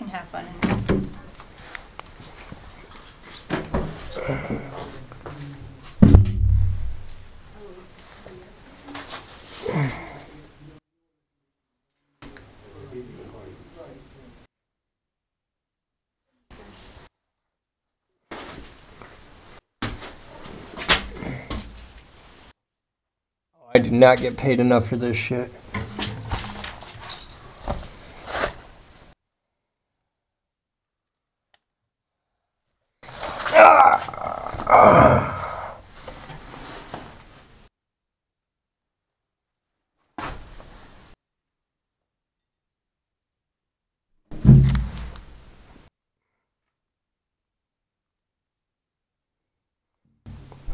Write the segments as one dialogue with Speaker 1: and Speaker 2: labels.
Speaker 1: can have fun.
Speaker 2: I did not get paid enough for this shit.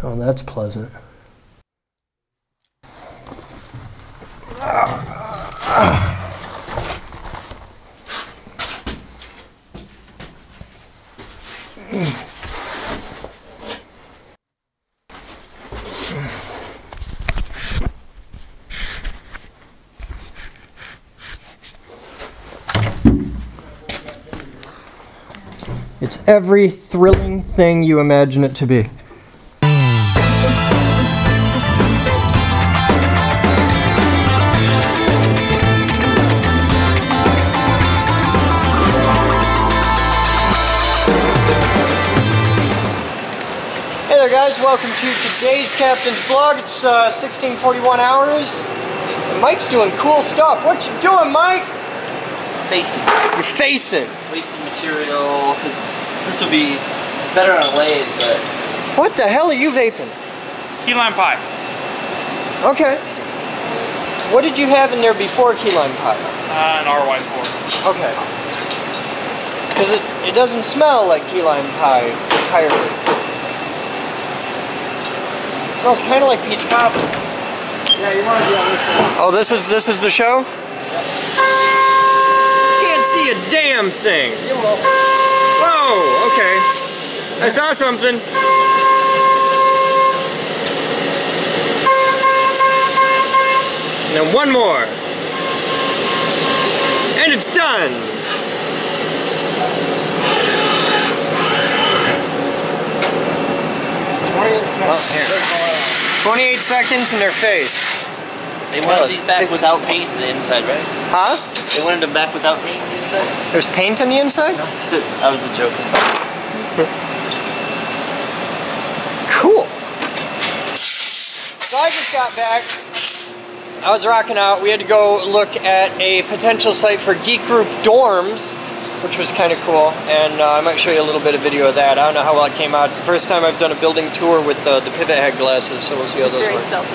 Speaker 2: Oh, that's pleasant. It's every thrilling thing you imagine it to be. Hey there guys, welcome to today's Captain's Vlog. It's 16:41 hours, and Mike's doing cool stuff. What you doing, Mike?
Speaker 3: Facing.
Speaker 2: You're facing.
Speaker 3: Wasting material, because this would be better on a lathe, but...
Speaker 2: What the hell are you vaping?
Speaker 4: Key lime pie.
Speaker 2: Okay. What did you have in there before key lime pie?
Speaker 4: An RY4.
Speaker 2: Okay. Because it doesn't smell like key lime pie entirely. It smells kind of like peach cobbler. Yeah, you want to be on this side. Oh, this is the show? Yep. Can't see a damn thing.
Speaker 4: You will.
Speaker 2: Whoa, okay. I saw something. Now one more. And it's done. Oh, here. 28 seconds in their face.
Speaker 3: They wanted these back without paint in the inside, right?
Speaker 2: Huh?
Speaker 3: They wanted them back without paint in the inside?
Speaker 2: There's paint on the inside?
Speaker 3: That was a joke.
Speaker 2: Cool. So I just got back. I was rocking out. We had to go look at a potential site for Geek Group dorms, which was kind of cool, and I might show you a little bit of video of that. I don't know how well it came out. It's the first time I've done a building tour with the pivot head glasses, so we'll see how those work.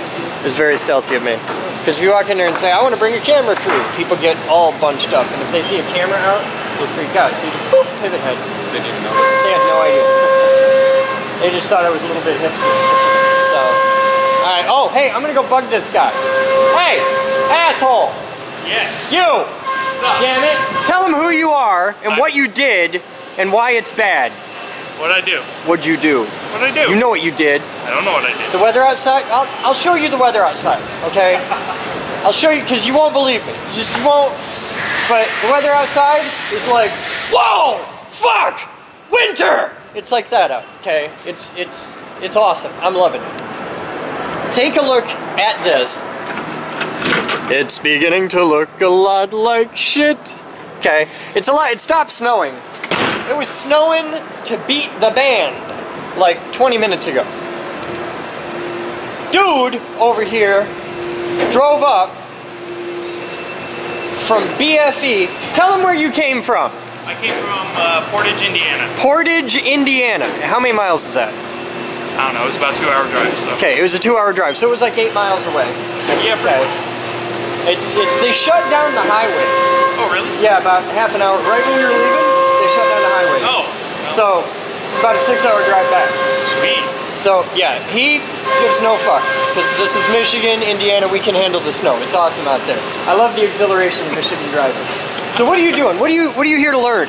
Speaker 2: It's very stealthy of me. Because if you walk in there and say, I want to bring a camera crew, people get all bunched up, and if they see a camera out, they freak out. So you just boop, pivot head.
Speaker 4: They didn't notice.
Speaker 2: They had no idea. They just thought I was a little bit hipster. So, alright, oh, hey, I'm gonna go bug this guy. Hey, asshole!
Speaker 4: Yes.
Speaker 2: You!
Speaker 4: Stop.
Speaker 2: Damn it! Tell him who you are and what you did and why it's bad.
Speaker 4: What'd I do?
Speaker 2: What'd you do?
Speaker 4: What'd I do?
Speaker 2: You know what you did.
Speaker 4: I don't know what I did.
Speaker 2: The weather outside, I'll show you the weather outside, okay? I'll show you, because you won't believe me. You won't. But the weather outside is like, whoa! Fuck! Winter! It's like that out, okay? It's awesome. I'm loving it. Take a look at this. It's beginning to look a lot like shit. Okay, it stopped snowing. It was snowing to beat the band like 20 minutes ago. Dude over here drove up from BFE. Tell him where you came from.
Speaker 4: I came from Portage, Indiana.
Speaker 2: Portage, Indiana. How many miles is that?
Speaker 4: I don't know, it was about a 2-hour drive, so.
Speaker 2: Okay, it was a 2-hour drive, so it was like 8 miles away.
Speaker 4: Yeah, pretty much.
Speaker 2: They shut down the highways.
Speaker 4: Oh, really?
Speaker 2: Yeah, about half an hour. Right when we were leaving, they shut down the highways.
Speaker 4: Oh.
Speaker 2: So, it's about a 6-hour drive back.
Speaker 4: Sweet.
Speaker 2: So, yeah, he gives no fucks. Because this is Michigan, Indiana, we can handle the snow. It's awesome out there. I love the exhilaration of Michigan driving. So what are you doing? What are you here to learn?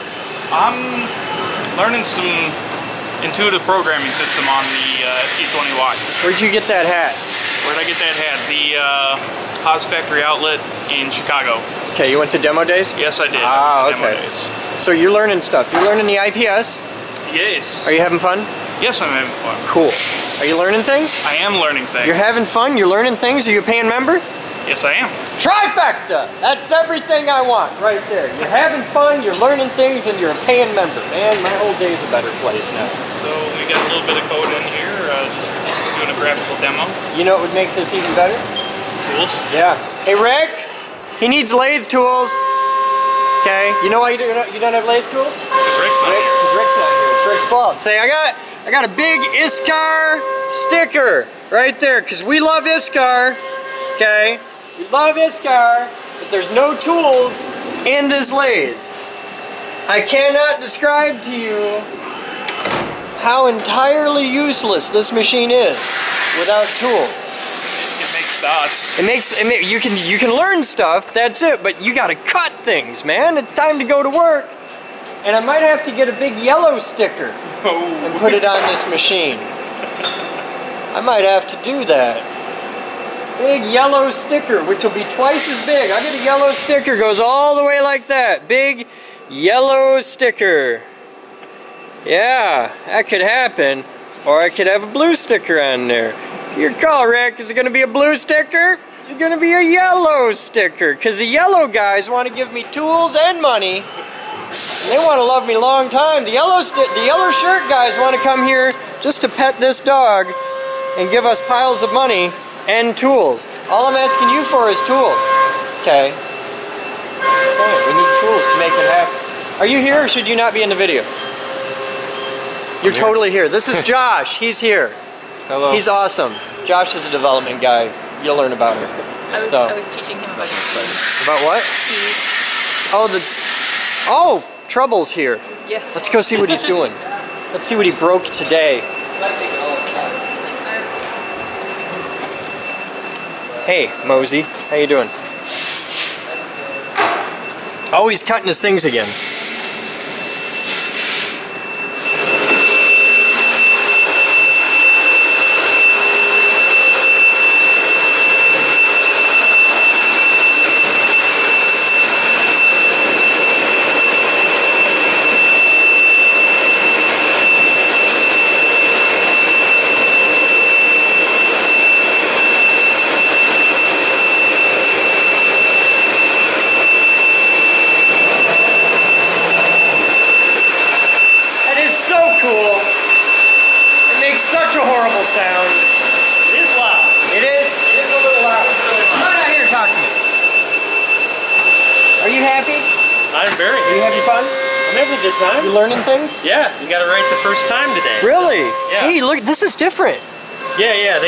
Speaker 4: I'm learning some intuitive programming system on the ST20 watch.
Speaker 2: Where'd you get that hat?
Speaker 4: Where'd I get that hat? The Haas Factory Outlet in Chicago.
Speaker 2: Okay, you went to demo days?
Speaker 4: Yes, I did.
Speaker 2: Ah,
Speaker 4: Demo
Speaker 2: okay.
Speaker 4: days.
Speaker 2: So you're learning stuff. You're learning the IPS.
Speaker 4: Yes.
Speaker 2: Are you having fun?
Speaker 4: Yes, I'm having fun.
Speaker 2: Cool. Are you learning things?
Speaker 4: I am learning things.
Speaker 2: You're having fun? You're learning things? Are you a paying member?
Speaker 4: Yes, I am.
Speaker 2: Trifecta! That's everything I want right there. You're having fun, you're learning things, and you're a paying member. Man, my whole day's a better place now.
Speaker 4: So we got a little bit of code in here, just doing a graphical demo.
Speaker 2: You know what would make this even better?
Speaker 4: Tools.
Speaker 2: Yeah. Hey, Rick, he needs lathe tools. Okay. You know why you don't have lathe tools?
Speaker 4: Because Rick's not here.
Speaker 2: Because Rick's not here. It's Rick's fault. Say, I got a big ISCAR sticker right there, because we love ISCAR. Okay. We love ISCAR, but there's no tools in this lathe. I cannot describe to you how entirely useless this machine is without tools.
Speaker 4: It makes dots.
Speaker 2: You can learn stuff, that's it, but you gotta cut things, man. It's time to go to work. And I might have to get a big yellow sticker and put it on this machine. I might have to do that. Big yellow sticker, which will be twice as big. I get a yellow sticker, goes all the way like that. Big yellow sticker. Yeah, that could happen. Or I could have a blue sticker on there. Your call, Rick. Is it going to be a blue sticker? Is it going to be a yellow sticker? Because the yellow guys want to give me tools and money. And they want to love me a long time. The yellow shirt guys want to come here just to pet this dog and give us piles of money and tools. All I'm asking you for is tools. Okay. Just saying, we need tools to make it happen. Are you here or should you not be in the video? You're totally here. This is Josh. He's here.
Speaker 1: Hello.
Speaker 2: He's awesome. Josh is a development guy. You'll learn about him.
Speaker 5: I was teaching him about his place.
Speaker 2: About what? Oh, Trouble's here.
Speaker 5: Yes.
Speaker 2: Let's go see what he's doing. Let's see what he broke today. Hey, Mosey. How you doing? Oh, he's cutting his things again. Such a horrible sound.
Speaker 3: It is loud.
Speaker 2: It is a little loud. Come on out here and talk to me. Are you happy?
Speaker 3: I'm very
Speaker 2: Are you having fun?
Speaker 3: I'm having a good time.
Speaker 2: You learning things?
Speaker 3: Yeah, you got it right the first time today.
Speaker 2: Really?
Speaker 3: Yeah.
Speaker 2: Hey, look, this is different.
Speaker 3: Yeah,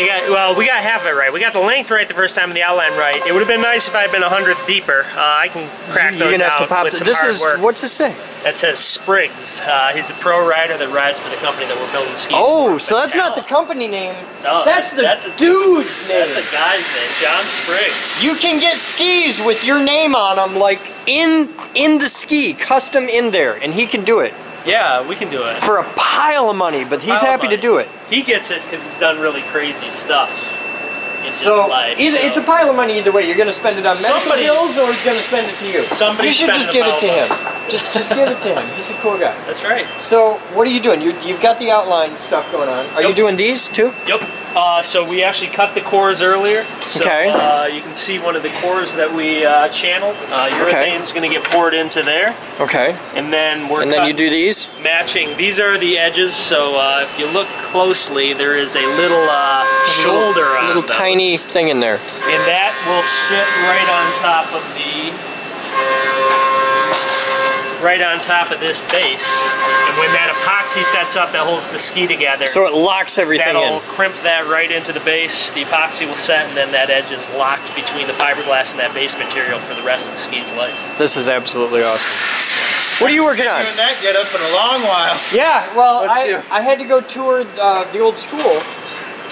Speaker 3: we got half of it right. We got the length right the first time and the outline right. It would have been nice if I had been 100th deeper. I can crack those
Speaker 2: You're gonna
Speaker 3: out
Speaker 2: have to pop
Speaker 3: with some
Speaker 2: this
Speaker 3: hard
Speaker 2: is
Speaker 3: work.
Speaker 2: what's it say?
Speaker 3: That says Spriggs. He's a pro rider that rides for the company that we're building skis
Speaker 2: Oh,
Speaker 3: for.
Speaker 2: so that's not the company name.
Speaker 3: No,
Speaker 2: that's the
Speaker 3: a
Speaker 2: dude's name.
Speaker 3: That's the guy's name, John Spriggs.
Speaker 2: You can get skis with your name on them, like in the ski, custom in there, and he can do it.
Speaker 3: Yeah, we can do it.
Speaker 2: For a pile of money, but he's happy to do it.
Speaker 3: He gets it because he's done really crazy stuff in his
Speaker 2: So,
Speaker 3: life.
Speaker 2: it's a pile of money either way. You're going to spend it on medical bills or he's going to spend it to you. You should just give it to him. Just give it to him. He's a cool guy.
Speaker 3: That's right.
Speaker 2: So, what are you doing? You've got the outline stuff going on. Are you doing these too?
Speaker 3: Yep. So we actually cut the cores earlier. So,
Speaker 2: okay.
Speaker 3: You can see one of the cores that we channeled. Urethane's going to get poured into there.
Speaker 2: Okay.
Speaker 3: And then
Speaker 2: you do these?
Speaker 3: Matching. These are the edges. So if you look closely, there is a little shoulder on
Speaker 2: a little
Speaker 3: those.
Speaker 2: tiny thing in there.
Speaker 3: And that will sit right on top of this base. And when that epoxy sets up, that holds the ski together.
Speaker 2: So it locks everything
Speaker 3: That'll
Speaker 2: in.
Speaker 3: crimp that right into the base. The epoxy will set, and then that edge is locked between the fiberglass and that base material for the rest of the ski's life.
Speaker 2: This is absolutely awesome. What are you working on?
Speaker 1: Doing that get up in a long while.
Speaker 2: Yeah, well, I had to go tour the old school.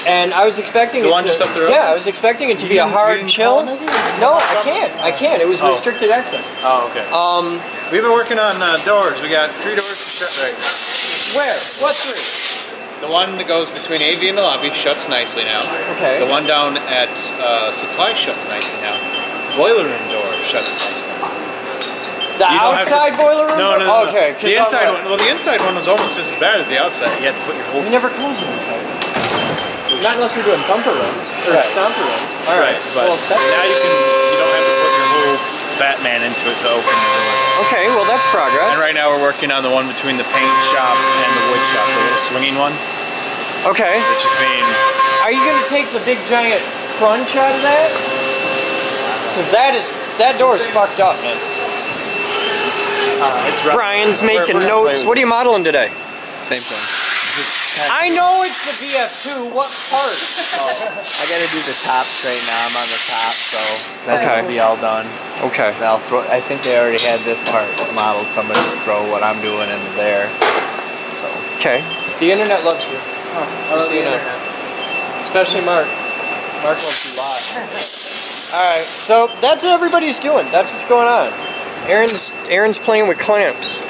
Speaker 2: And I was expecting
Speaker 1: the one just up the road?
Speaker 2: Yeah, I was expecting it to be a hard chill. No, I can't. It was restricted access.
Speaker 1: Oh, okay. We've been working on doors. We got 3 doors to shut right now.
Speaker 2: Where? What 3?
Speaker 1: The one that goes between AV and the lobby shuts nicely now.
Speaker 2: Okay.
Speaker 1: The one down at supply shuts nicely now. Boiler room door shuts nicely.
Speaker 2: The outside boiler room?
Speaker 1: No.
Speaker 2: Okay.
Speaker 1: The inside one. Well, the inside one was almost just as bad as the outside. You had to put your whole.
Speaker 2: We never close the inside. Not unless we're doing bumper runs or stomper runs.
Speaker 1: All right, but now you don't have to put your whole Batman into it to open the door.
Speaker 2: Okay, well that's progress.
Speaker 1: And right now we're working on the one between the paint shop and the wood shop, the little swinging one.
Speaker 2: Okay.
Speaker 1: Which is being.
Speaker 2: Are you gonna take the big giant crunch out of that? Because that door is fucked up, man. Brian's making notes. What are you modeling today?
Speaker 1: Same thing.
Speaker 2: I know it's the BF2. What part?
Speaker 6: I gotta do the top straight now. I'm on the top, so that'll be all done.
Speaker 2: Okay.
Speaker 6: I'll throw. I think they already had this part modeled, so I'm gonna just throw what I'm doing into there. So.
Speaker 2: Okay. The internet loves you.
Speaker 6: I love the internet.
Speaker 2: Especially Mark. Mark loves you a lot. Alright, so that's what everybody's doing. That's what's going on. Aaron's playing with clamps.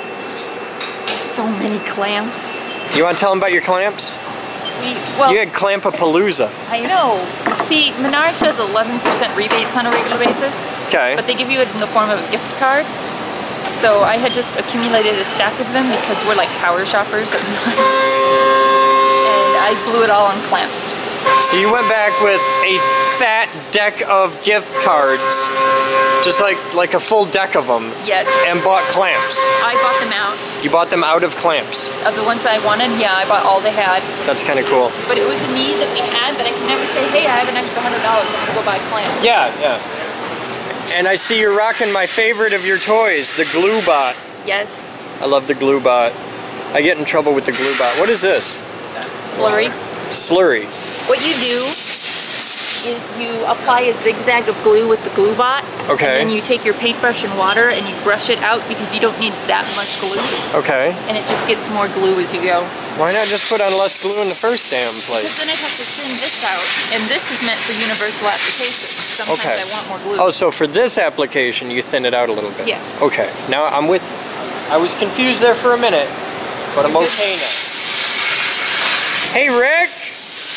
Speaker 5: So many clamps.
Speaker 2: You want to tell them about your clamps?
Speaker 5: Well,
Speaker 2: you had Clamp-a-palooza.
Speaker 5: I know. See, Menards does 11% rebates on a regular basis.
Speaker 2: Okay.
Speaker 5: But they give you it in the form of a gift card. So I had just accumulated a stack of them because we're like power shoppers at Menards. And I blew it all on clamps.
Speaker 2: So you went back with a fat deck of gift cards, just like a full deck of them.
Speaker 5: Yes.
Speaker 2: And bought clamps.
Speaker 5: I bought them out.
Speaker 2: You bought them out of clamps.
Speaker 5: Of the ones that I wanted, yeah, I bought all they had.
Speaker 2: That's kind of cool.
Speaker 5: But it was a need that we had, but I can never say, hey, I have an extra $100, I'm gonna go buy clamps.
Speaker 2: Yeah. And I see you're rocking my favorite of your toys, the glue bot.
Speaker 5: Yes.
Speaker 2: I love the glue bot. I get in trouble with the glue bot. What is this?
Speaker 5: Slurry.
Speaker 2: Slurry.
Speaker 5: What you do is you apply a zigzag of glue with the glue bot.
Speaker 2: Okay.
Speaker 5: And then you take your paintbrush and water and you brush it out because you don't need that much glue.
Speaker 2: Okay.
Speaker 5: And it just gets more glue as you go.
Speaker 2: Why not just put on less glue in the first damn place?
Speaker 5: Because then I'd have to thin this out. And this is meant for universal application. Sometimes I want more glue.
Speaker 2: Oh, so for this application, you thin it out a little bit?
Speaker 5: Yeah.
Speaker 2: Okay. Now I'm with you. I was confused there for a minute, but I'm okay now. Hey, Rick!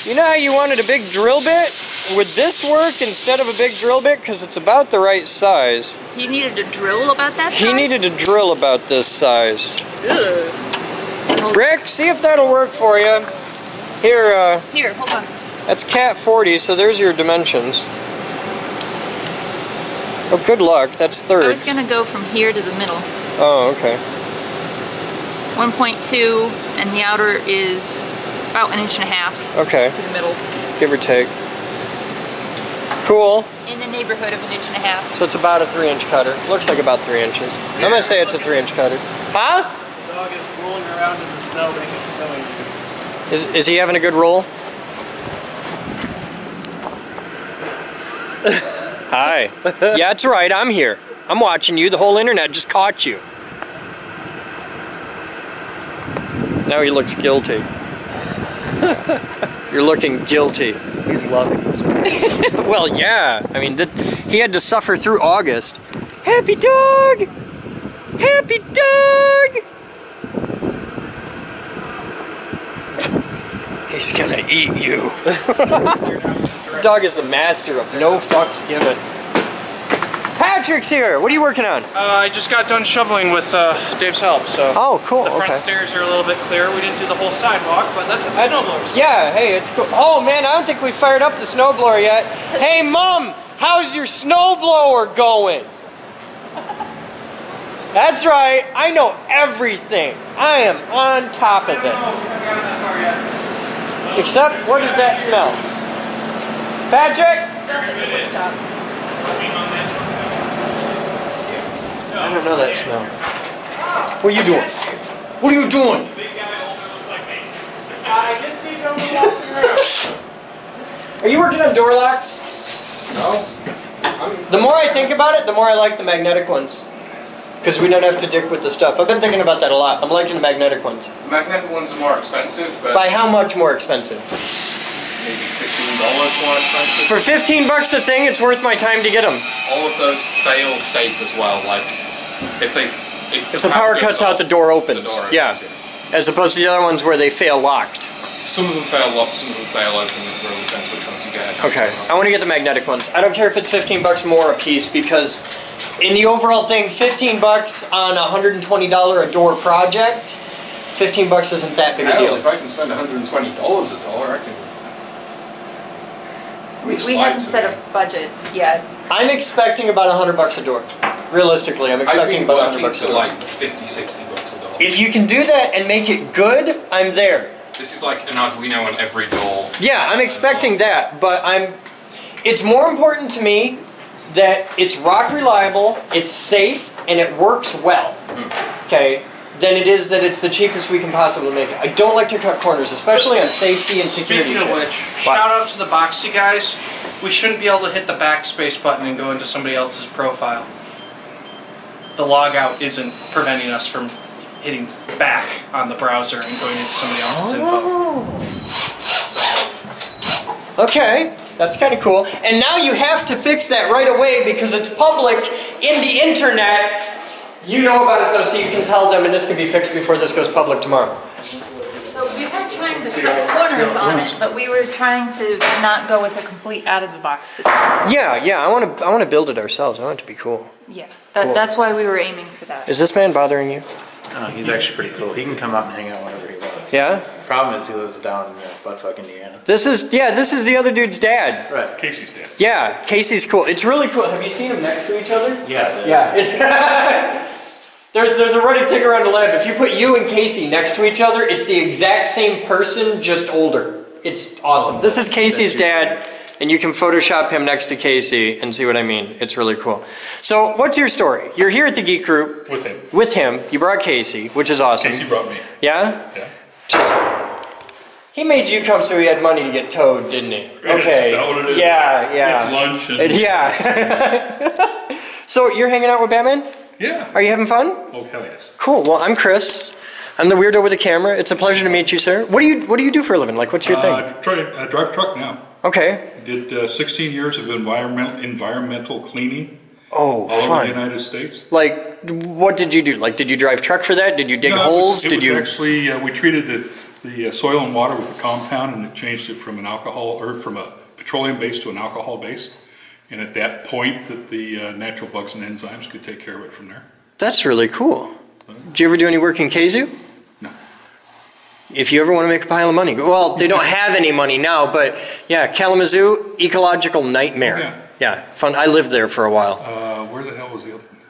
Speaker 2: You know how you wanted a big drill bit? Would this work instead of a big drill bit? Because it's about the right size.
Speaker 5: He needed a drill about that size?
Speaker 2: He needed a drill about this size.
Speaker 5: Ugh.
Speaker 2: Rick, see if that'll work for you. Here,
Speaker 5: Here, hold on.
Speaker 2: that's Cat 40, so there's your dimensions. Oh, good luck. That's thirds.
Speaker 5: I was going to go from here to the middle.
Speaker 2: Oh, okay.
Speaker 5: 1.2, and the outer is about 1.5 inches
Speaker 2: Okay.
Speaker 5: to the middle.
Speaker 2: Give or take. Cool.
Speaker 5: In the neighborhood of 1.5 inches.
Speaker 2: So it's about a 3-inch cutter. Looks like about 3 inches. I'm gonna say it's a 3-inch cutter. Huh?
Speaker 6: The dog is rolling around in the snow, making snowy.
Speaker 2: Is he having a good roll? Hi. Yeah, that's right. I'm here. I'm watching you. The whole internet just caught you. Now he looks guilty. You're looking guilty.
Speaker 6: He's loving this one.
Speaker 2: Well, yeah. I mean, he had to suffer through August. Happy dog! Happy dog! He's gonna eat you. Dog is the master of no fucks given. Patrick's here. What are you working on?
Speaker 4: I just got done shoveling with Dave's help, so.
Speaker 2: Oh, cool.
Speaker 4: The front
Speaker 2: Okay.
Speaker 4: stairs are a little bit clearer. We didn't do the whole sidewalk, but that's what the snowblower's.
Speaker 2: Yeah, hey, it's cool. Oh man, I don't think we fired up the snowblower yet. Hey Mom, how's your snowblower going? That's right, I know everything. I am on top of this. Except, what does that smell? Patrick? I don't know that smell. What are you doing? What are you doing? I did see somebody walking around. Are you working on door locks?
Speaker 1: No.
Speaker 2: The more I think about it, the more I like the magnetic ones. Because we don't have to dick with the stuff. I've been thinking about that a lot. I'm liking the magnetic ones.
Speaker 7: The magnetic ones are more expensive, but
Speaker 2: By how much more expensive?
Speaker 7: maybe $15 more expensive.
Speaker 2: For 15 bucks a thing, it's worth my time to get them.
Speaker 7: All of those fail safe as well. Like if
Speaker 2: If the power cuts out, the door opens.
Speaker 7: The door opens,
Speaker 2: yeah. As opposed to the other ones where they fail locked.
Speaker 7: Some of them fail locked, some of them fail open. It really depends which ones you get.
Speaker 2: Okay, I want to get the magnetic ones. I don't care if it's $15 more a piece, because in the overall thing, $15 on a $120 a door project, $15 isn't that big a deal.
Speaker 7: If I can spend $120 a door, I can.
Speaker 5: We haven't set a budget yet.
Speaker 2: I'm expecting about $100 a door. Realistically, I'm expecting about $100 a door.
Speaker 7: like $50-$60 a door.
Speaker 2: If you can do that and make it good, I'm there.
Speaker 7: This is like an Arduino on every door.
Speaker 2: Yeah, I'm expecting that, but it's more important to me that it's rock reliable, it's safe, and it works well. Okay, than it is that it's the cheapest we can possibly make it. I don't like to cut corners, especially on safety and security.
Speaker 8: Speaking of which, shout out to the Boxy guys. We shouldn't be able to hit the backspace button and go into somebody else's profile. The logout isn't preventing us from hitting back on the browser and going into somebody else's info.
Speaker 2: Okay, that's kind of cool. And now you have to fix that right away because it's public in the internet. You know about it though, so you can tell them, and this can be fixed before this goes public tomorrow.
Speaker 5: So we weren't trying to cut corners on it, but we were trying to not go with a complete out-of-the-box system.
Speaker 2: Yeah, I want to build it ourselves. I want it to be cool.
Speaker 5: Yeah, that's why we were aiming for that.
Speaker 2: Is this man bothering you?
Speaker 1: Oh, he's actually pretty cool. He can come out and hang out whenever he wants.
Speaker 2: Yeah?
Speaker 1: Problem is he lives down in buttfuck Indiana.
Speaker 2: This is the other dude's dad.
Speaker 1: Right, Casey's dad.
Speaker 2: Yeah, Casey's cool. It's really cool. Have you seen them next to each other?
Speaker 1: Yeah.
Speaker 2: Yeah. There's a running thing around the lab. If you put you and Casey next to each other, it's the exact same person, just older. It's awesome. This is Casey's dad, and you can Photoshop him next to Casey and see what I mean. It's really cool. So, what's your story? You're here at the Geek Group.
Speaker 9: With him.
Speaker 2: With him. You brought Casey, which is awesome.
Speaker 9: Casey brought me.
Speaker 2: Yeah?
Speaker 9: Yeah.
Speaker 2: He made you come so he had money to get towed, didn't he? Okay.
Speaker 9: Is that what it is?
Speaker 2: Yeah.
Speaker 9: It's lunch and...
Speaker 2: Yeah. So, you're hanging out with Batman?
Speaker 9: Yeah.
Speaker 2: Are you having fun?
Speaker 9: Oh, hell yes.
Speaker 2: Cool. Well, I'm Chris. I'm the weirdo with the camera. It's a pleasure to meet you, sir. What do you do for a living? Like, what's your thing?
Speaker 9: I drive a truck now.
Speaker 2: Okay.
Speaker 9: Did 16 years of environmental cleaning.
Speaker 2: Oh,
Speaker 9: all
Speaker 2: fun.
Speaker 9: over the United States.
Speaker 2: Like, what did you do? Like, did you drive truck for that? Did you dig holes?
Speaker 9: It was actually, we treated the soil and water with a compound, and it changed it from from a petroleum base to an alcohol base. And at that point, that the natural bugs and enzymes could take care of it from there.
Speaker 2: That's really cool. Did you ever do any work in Kazoo?
Speaker 9: No.
Speaker 2: If you ever want to make a pile of money. Well, they don't have any money now, but yeah, Kalamazoo, ecological nightmare.
Speaker 9: Oh,
Speaker 2: yeah, fun. I lived there for a while.
Speaker 9: Where the hell was the other one?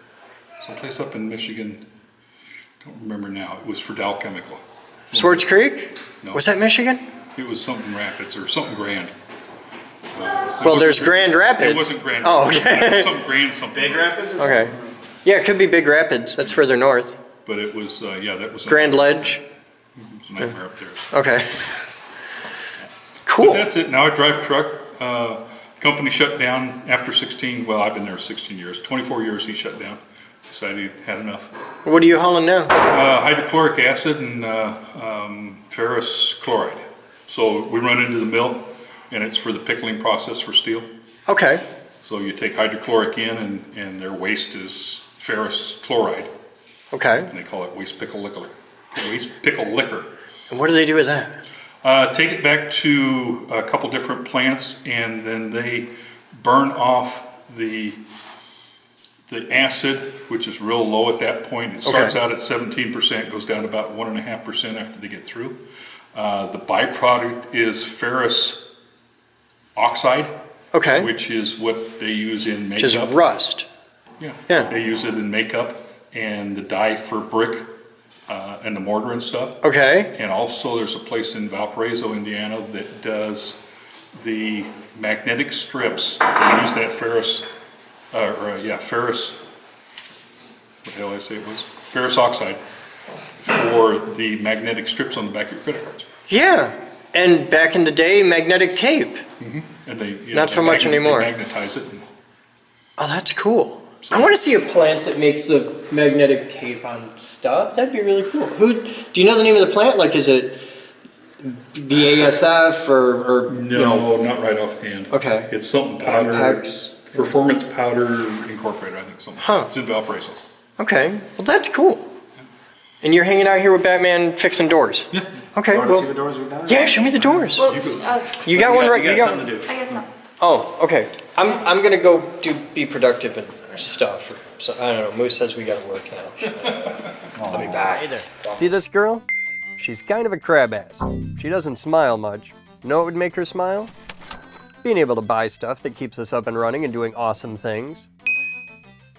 Speaker 9: Someplace up in Michigan. Don't remember now. It was for Dow Chemical.
Speaker 2: Swartz Creek?
Speaker 9: No.
Speaker 2: Was that Michigan?
Speaker 9: It was something Rapids or something Grand.
Speaker 2: Well, there's Grand Rapids.
Speaker 9: It wasn't Grand
Speaker 2: Oh,
Speaker 9: Rapids.
Speaker 2: okay.
Speaker 9: It was some Grand something.
Speaker 1: Big Rapids?
Speaker 2: Okay. Yeah, it could be Big Rapids. That's further north.
Speaker 9: But it was, that was...
Speaker 2: Grand Ledge.
Speaker 9: It was a nightmare up there.
Speaker 2: Okay. Cool.
Speaker 9: But that's it. Now I drive truck. Company shut down after 16, well, I've been there 16 years. 24 years he shut down. Decided he had enough.
Speaker 2: What are you hauling now?
Speaker 9: Hydrochloric acid and ferrous chloride. So we run into the mill, and it's for the pickling process for steel.
Speaker 2: Okay.
Speaker 9: So you take hydrochloric in, and their waste is ferrous chloride.
Speaker 2: Okay.
Speaker 9: And they call it waste pickle liquor. Waste pickle liquor.
Speaker 2: And what do they do with that?
Speaker 9: Take it back to a couple different plants, and then they burn off the acid, which is real low at that point. It starts out at 17%, goes down to about 1.5% after they get through. The byproduct is ferrous oxide, which is what they use in makeup.
Speaker 2: Which is rust.
Speaker 9: Yeah. They use it in makeup and the dye for brick and the mortar and stuff.
Speaker 2: Okay.
Speaker 9: And also there's a place in Valparaiso, Indiana that does the magnetic strips. They use that ferrous, ferrous, what the hell did I say it was? Ferrous oxide for the magnetic strips on the back of your credit cards.
Speaker 2: Yeah. And back in the day, magnetic tape.
Speaker 9: Mm-hmm. And they,
Speaker 2: not so much anymore.
Speaker 9: They magnetize it.
Speaker 2: Oh, that's cool. So, I want to see a plant that makes the magnetic tape on stuff. That'd be really cool. Do you know the name of the plant? Like, is it BASF or
Speaker 9: no, not right offhand.
Speaker 2: Okay.
Speaker 9: It's something powder. Performance Powder Incorporated, I think. Something. It's in Valparaiso.
Speaker 2: Okay. Well, that's cool. And you're hanging out here with Batman fixing doors?
Speaker 9: Yeah.
Speaker 2: Okay,
Speaker 1: Want to
Speaker 2: well,
Speaker 1: see the doors we've done?
Speaker 2: yeah, show me the doors.
Speaker 5: Well,
Speaker 2: You got one right,
Speaker 1: You
Speaker 2: you
Speaker 1: got
Speaker 2: got
Speaker 1: something to do.
Speaker 5: I got some.
Speaker 2: Oh, okay. I'm gonna go be productive and stuff. Or so, I don't know, Moose says we gotta work now. I'll be back. Hey there. See this girl? She's kind of a crab ass. She doesn't smile much. You know what would make her smile? Being able to buy stuff that keeps us up and running and doing awesome things.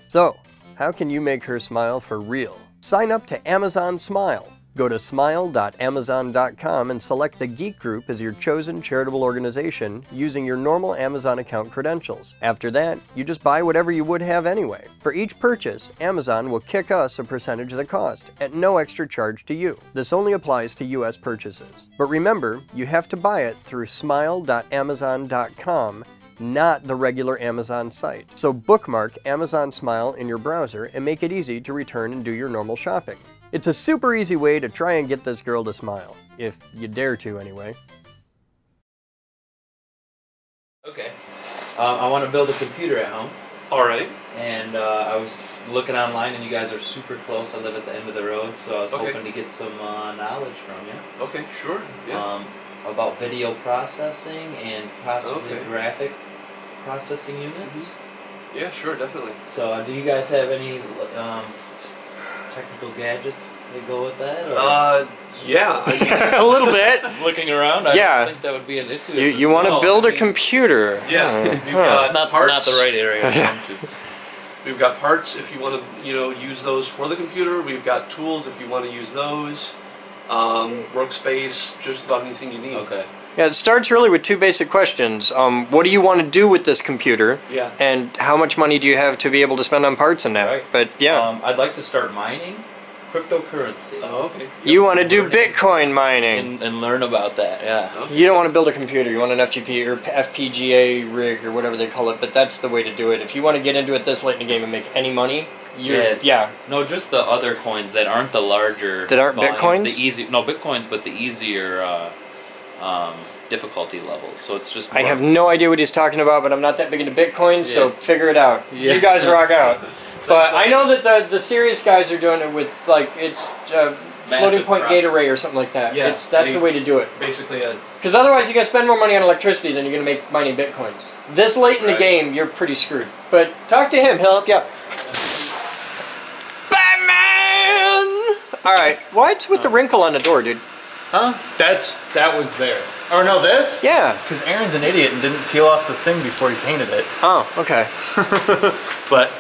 Speaker 2: So, how can you make her smile for real? Sign up to Amazon Smile. Go to smile.amazon.com and select the Geek Group as your chosen charitable organization using your normal Amazon account credentials. After that, you just buy whatever you would have anyway. For each purchase, Amazon will kick us a percentage of the cost at no extra charge to you. This only applies to US purchases. But remember, you have to buy it through smile.amazon.com, not the regular Amazon site. So bookmark Amazon Smile in your browser and make it easy to return and do your normal shopping. It's a super easy way to try and get this girl to smile, if you dare to anyway.
Speaker 6: Okay. I want to build a computer at home.
Speaker 10: All right.
Speaker 6: And I was looking online, and you guys are super close. I live at the end of the road, so I was hoping to get some knowledge from you.
Speaker 10: Okay, sure. Yeah.
Speaker 6: About video processing and possibly graphic processing units.
Speaker 10: Yeah, sure, definitely.
Speaker 6: So, do you guys have any technical gadgets that go with that? Or?
Speaker 10: Yeah.
Speaker 2: A little bit.
Speaker 6: Looking around, I don't think that would be an issue.
Speaker 2: You want to build a computer.
Speaker 10: Yeah. We've got
Speaker 6: not the right area.
Speaker 10: We've got parts if you want to, use those for the computer. We've got tools if you want to use those. Workspace, just about anything you need.
Speaker 6: Okay.
Speaker 2: Yeah, it starts really with two basic questions. What do you want to do with this computer?
Speaker 10: Yeah.
Speaker 2: And how much money do you have to be able to spend on parts and that?
Speaker 6: Right.
Speaker 2: But yeah.
Speaker 6: I'd like to start mining cryptocurrency.
Speaker 10: Oh, okay.
Speaker 2: You want to do Bitcoin mining.
Speaker 6: And learn about that, yeah.
Speaker 10: Okay.
Speaker 2: You don't want to build a computer. You want an FGP or FPGA rig or whatever they call it, but that's the way to do it. If you want to get into it this late in the game and make any money,
Speaker 6: No, just the other coins that aren't the larger.
Speaker 2: That aren't
Speaker 6: volume,
Speaker 2: Bitcoins?
Speaker 6: Bitcoins, but the easier difficulty levels. So it's just.
Speaker 2: I have no idea what he's talking about, but I'm not that big into Bitcoin, so figure it out. You guys rock out. But I know that the serious guys are doing it with it's floating point gate array or something like that.
Speaker 10: Yeah,
Speaker 2: That's the way to do it.
Speaker 10: Basically,
Speaker 2: because otherwise you're gonna spend more money on electricity than you're gonna make mining Bitcoins. This late in the game, you're pretty screwed. But talk to him; he'll help you out. Batman! All right, what's with the wrinkle on the door, dude?
Speaker 1: Huh? That was there. Or no, this?
Speaker 2: Yeah.
Speaker 1: Because Aaron's an idiot and didn't peel off the thing before he painted it.
Speaker 2: Oh, okay.
Speaker 1: But.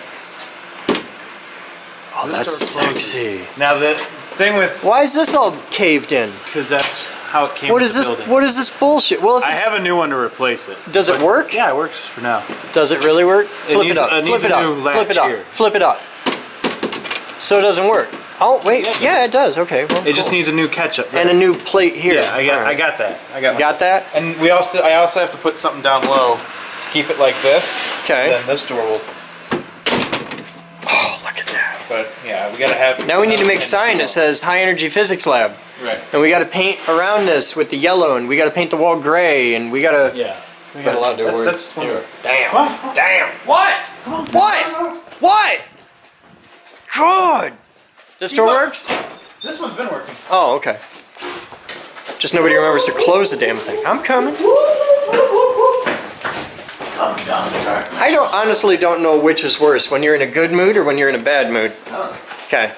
Speaker 2: Oh, that's sexy.
Speaker 1: Now the thing with.
Speaker 2: Why is this all caved in?
Speaker 1: Because that's how it came
Speaker 2: What
Speaker 1: with
Speaker 2: is
Speaker 1: the
Speaker 2: this?
Speaker 1: building.
Speaker 2: What is this bullshit? Well, if
Speaker 1: I have a new one to replace it.
Speaker 2: Does it work?
Speaker 1: Yeah, it works for now.
Speaker 2: Does it really work? Flip it up.
Speaker 1: Flip it up.
Speaker 2: Flip it up. Flip it up. So it doesn't work. Oh wait, yeah, it does. Okay. Well,
Speaker 1: it just needs a new ketchup.
Speaker 2: And a new plate here.
Speaker 1: Yeah, I got that. I
Speaker 2: got that.
Speaker 1: And I also have to put something down low to keep it like this.
Speaker 2: Okay.
Speaker 1: Then this door will.
Speaker 2: Oh, look at that.
Speaker 1: But yeah, we gotta have.
Speaker 2: Now we need to make a sign that says High Energy Physics Lab.
Speaker 1: Right.
Speaker 2: And we got to paint around this with the yellow, and we got to paint the wall gray, and we got to.
Speaker 1: Yeah.
Speaker 2: We got a lot to work.
Speaker 1: That's
Speaker 2: Damn. Damn. What? What? What? God. This door works?
Speaker 1: This one's been working.
Speaker 2: Oh, okay. Just nobody remembers to close the damn thing. I'm coming. I honestly don't know which is worse, when you're in a good mood or when you're in a bad mood. Okay.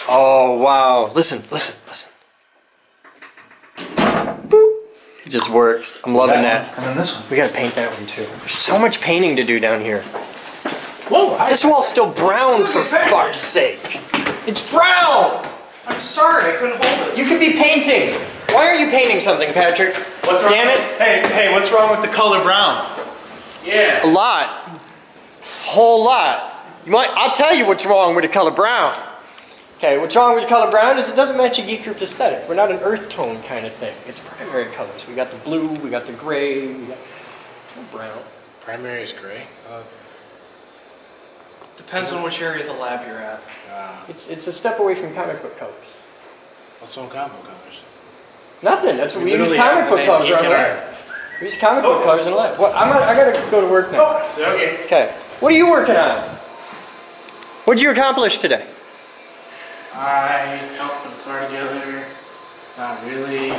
Speaker 2: Oh, wow. Listen. Boop. It just works. I'm loving that.
Speaker 1: And then this one.
Speaker 2: We gotta paint that one too. There's so much painting to do down here.
Speaker 1: Whoa!
Speaker 2: This wall's still brown, for fuck's sake. It's brown!
Speaker 8: I'm sorry, I couldn't hold it.
Speaker 2: You could be painting. Why are you painting something, Patrick?
Speaker 1: What's wrong?
Speaker 2: Damn it.
Speaker 1: Hey, what's wrong with the color brown?
Speaker 2: Yeah. A lot. Whole lot. I'll tell you what's wrong with the color brown. Okay, what's wrong with the color brown is it doesn't match a Geek Group aesthetic. We're not an earth tone kind of thing. It's primary colors. We got the blue, we got the gray, we got brown.
Speaker 11: Primary is gray?
Speaker 8: Depends on which area of the lab you're at.
Speaker 2: It's a step away from comic book colors.
Speaker 11: What's on comic book colors?
Speaker 2: Nothing. That's what we use comic book colors around there. We use comic book colors in lab. What? I gotta go to work now.
Speaker 1: Okay.
Speaker 2: Okay. What are you working on? What did you accomplish today?
Speaker 11: I help put the car together. Not really.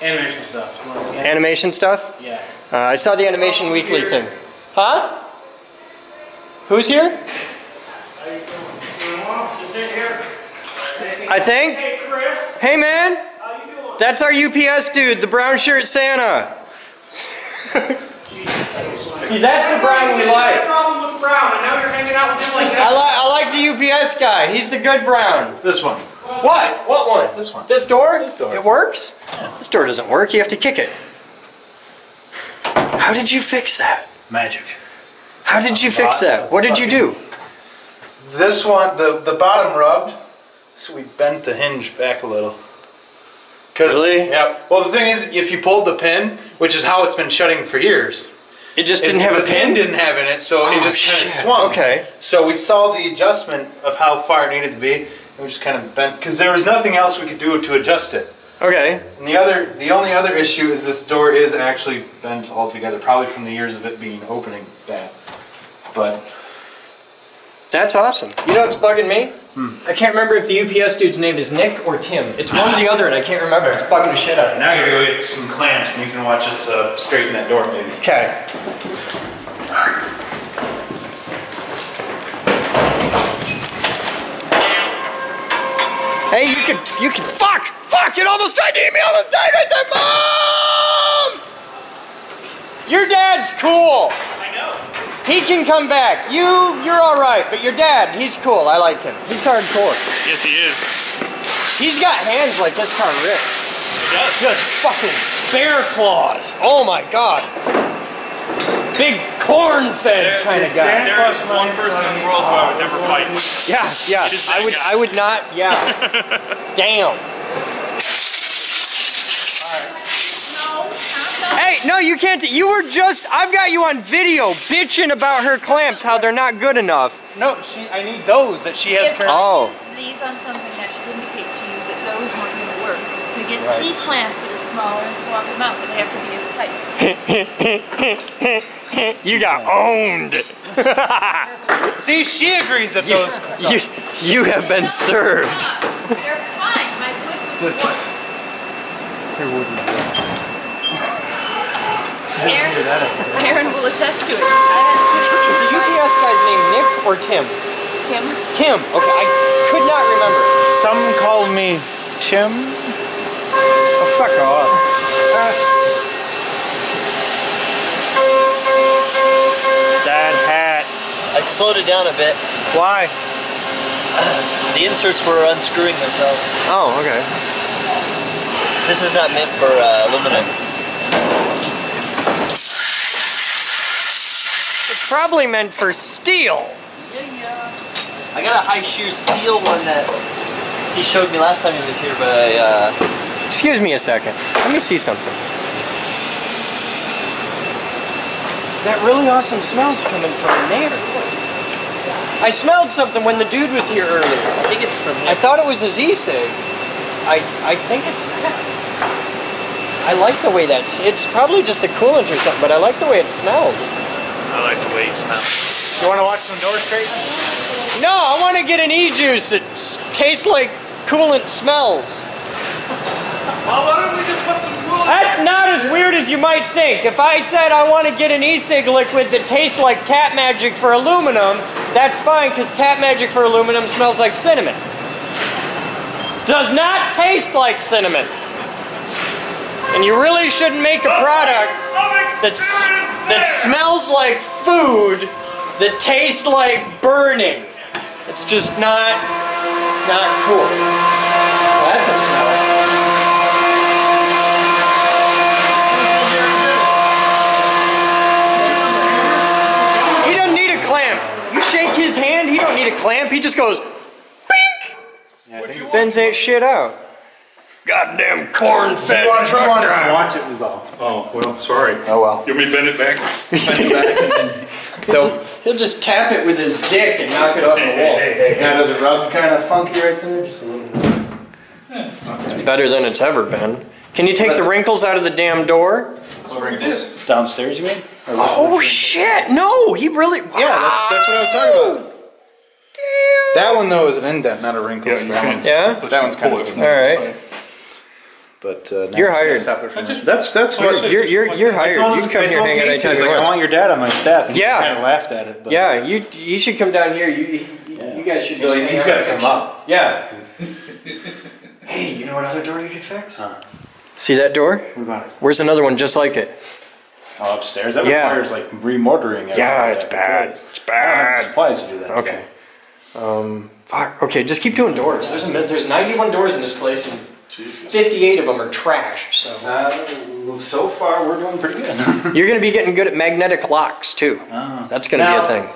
Speaker 11: Animation stuff.
Speaker 2: Animation stuff?
Speaker 11: Yeah.
Speaker 2: I saw the Animation Weekly thing. Huh? Who's here?
Speaker 11: Just sit here.
Speaker 2: I think.
Speaker 11: Hey, Chris.
Speaker 2: Hey, man.
Speaker 11: How you doing?
Speaker 2: That's our UPS dude, the brown shirt Santa. See, that's the Brown we like.
Speaker 11: Problem with Brown, and now you're hanging out with him like that.
Speaker 2: I like the UPS guy. He's the good Brown.
Speaker 9: This one.
Speaker 2: What? What one?
Speaker 9: This one.
Speaker 2: This door?
Speaker 9: This door.
Speaker 2: It works? Yeah. This door doesn't work. You have to kick it. How did you fix that?
Speaker 12: Magic.
Speaker 2: How did you fix that? What did you do?
Speaker 12: This one, the bottom rubbed, so we bent the hinge back a little.
Speaker 2: Really?
Speaker 12: Yeah. Well, the thing is, if you pulled the pin, which is how it's been shutting for years,
Speaker 2: it just didn't have a pin?
Speaker 12: The pin didn't have in it, so it just kind of swung.
Speaker 2: Okay.
Speaker 12: So we saw the adjustment of how far it needed to be, and we just kind of bent, because there was nothing else we could do to adjust it.
Speaker 2: Okay.
Speaker 12: And the only other issue is this door is actually bent altogether, probably from the years of it being opening bad. But
Speaker 2: that's awesome. You know what's bugging me? I can't remember if the UPS dude's name is Nick or Tim. It's one or the other, and I can't remember. It's bugging the shit out of me.
Speaker 12: now I gotta go get some clamps, and you can watch us straighten that door, maybe.
Speaker 2: Okay. Hey, you can, fuck! It almost tried to eat me, almost died right there, Mom! Your dad's cool.
Speaker 4: I know.
Speaker 2: He can come back. You're all right, but your dad, he's cool. I like him. He's hardcore.
Speaker 4: Yes, he is.
Speaker 2: He's got hands like this car ripped.
Speaker 4: He does.
Speaker 2: Just fucking bear claws. Oh my god. Big corn-fed kind of guy.
Speaker 4: There is one person in the world who I would never fight.
Speaker 2: Yeah. I would not. Yeah. Damn. Hey, no, you can't. You were just. I've got you on video bitching about her clamps, how they're not good enough.
Speaker 12: No, I need those that she has currently.
Speaker 5: Oh. These on something that should indicate to you that those weren't going to work. So you get C clamps that are smaller and swap them out, but they have to be as tight.
Speaker 2: You got owned.
Speaker 12: See, she agrees that those.
Speaker 2: You have been served.
Speaker 5: They're fine. My foot was worked. Aaron will attest to it. I had to put it in.
Speaker 2: Is the UPS guy's name Nick or Tim?
Speaker 5: Tim.
Speaker 2: Tim. Okay, I could not remember.
Speaker 12: Some call me Tim. Oh, fuck off.
Speaker 2: That hat.
Speaker 13: I slowed it down a bit.
Speaker 2: Why?
Speaker 13: The inserts were unscrewing themselves.
Speaker 2: Oh, okay.
Speaker 13: This is not meant for aluminum.
Speaker 2: It's probably meant for steel.
Speaker 13: I got a high shear steel one that he showed me last time he was here, but I,
Speaker 2: Excuse me a second. Let me see something. That really awesome smell's coming from there. I smelled something when the dude was here earlier.
Speaker 13: I think it's from him.
Speaker 2: I thought it was his e-cig. I think it's that. I like the way it's probably just the coolant or something, but I like the way it smells.
Speaker 4: I like the way it smells.
Speaker 12: You want to watch some doors straighten?
Speaker 2: No, I want to get an e-juice that tastes like coolant smells.
Speaker 12: Well, why don't we just put some coolant?
Speaker 2: That's not as weird as you might think. If I said I want to get an e-cig liquid that tastes like Tap Magic for aluminum, that's fine because Tap Magic for aluminum smells like cinnamon. Does not taste like cinnamon. And you really shouldn't make a product that smells like food that tastes like burning. It's just not cool. Well, that's a smell. He doesn't need a clamp. You shake his hand, he don't need a clamp. He just goes, bink! Yeah, bends that shit out. Goddamn corn-fed truck driver.
Speaker 9: Watch it was off. Oh, well, sorry.
Speaker 2: Oh well.
Speaker 9: You want me to bend it back?
Speaker 2: Bend it back. He'll just tap it with his dick and knock it off the wall.
Speaker 12: Yeah, does it rub kind of funky right there? Just a little bit.
Speaker 2: Better than it's ever been. Can you take the wrinkles out of the damn door?
Speaker 12: What wrinkles? Downstairs, you mean?
Speaker 2: Oh shit! No, he really.
Speaker 12: Yeah, that's what I was talking about. That one though is an indent, not a wrinkle.
Speaker 9: Yeah, you can't.
Speaker 12: That one's kind of.
Speaker 9: All right.
Speaker 12: But
Speaker 2: you're hired.
Speaker 12: That's weird.
Speaker 2: You're hired. You can come here, hang out anytime you want.
Speaker 12: I want your dad on my staff. And
Speaker 2: yeah.
Speaker 12: He kind of laughed at it. But.
Speaker 2: Yeah, you should come down here. You guys should.
Speaker 12: He's got to come up.
Speaker 2: Yeah. Hey, you know what other door you could fix? See that door?
Speaker 12: What about it?
Speaker 2: Where's another one just like it?
Speaker 12: Oh, upstairs. That requires like remortaring.
Speaker 2: Yeah, it's bad. It's bad.
Speaker 12: I don't have the supplies to do that.
Speaker 2: Okay. Fuck. Okay, just keep doing doors. There's 91 doors in this place, and 58 of them are trash. So.
Speaker 12: So far, we're doing pretty good.
Speaker 2: You're going to be getting good at magnetic locks too. That's going to be a thing.